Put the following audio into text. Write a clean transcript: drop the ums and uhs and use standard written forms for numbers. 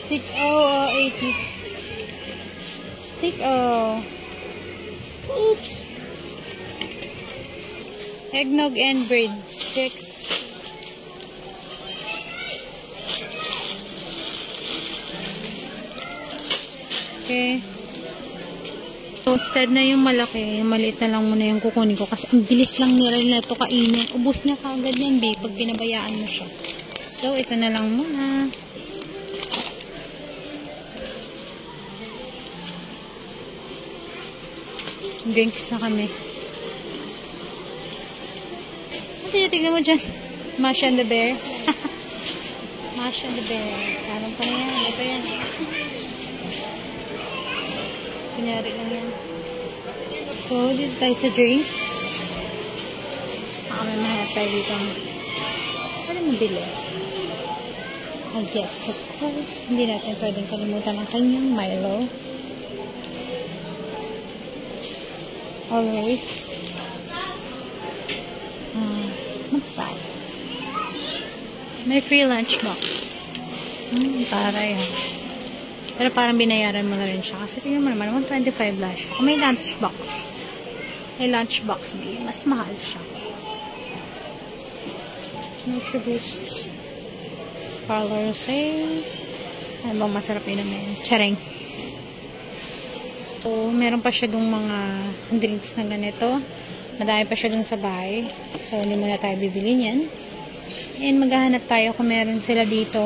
Stick O, 80. Stick O. Oops. Eggnog and bread sticks. Okay. So, instead na yung malaki, yung maliit na lang muna yung kukunin ko. Kasi ang bilis lang nila ito kainin. Ubus niya kaagad yan, babe, pag pinabayaan mo siya. So, ito na lang muna. Drinks na kami. Ano tinitignan mo dyan? Masha and the Bear. Masha and the Bear. Alam ko na yan. Ito yan. Kunyari lang yan. So, dito tayo sa drinks. May mahanap tayo dito. Ano mabili? Oh, yes, of course. Hindi natin pwedeng kalimutan ang kanyang Milo. Always. What's that? May free lunchbox. Para yan. Pero parang binayaran mo na rin siya. Kasi tingnan mo naman, 125 lang siya. Kung may lunchbox. May lunchbox, mas mahal siya. NutriBoost. Parlor sale. Ano bang masarap yun naman? Charing. So, meron pa siya dong mga drinks na ganito. Madami pa siya dong sa bahay. So, hindi muna tayo bibili niyan. And maghahanap tayo kung meron sila dito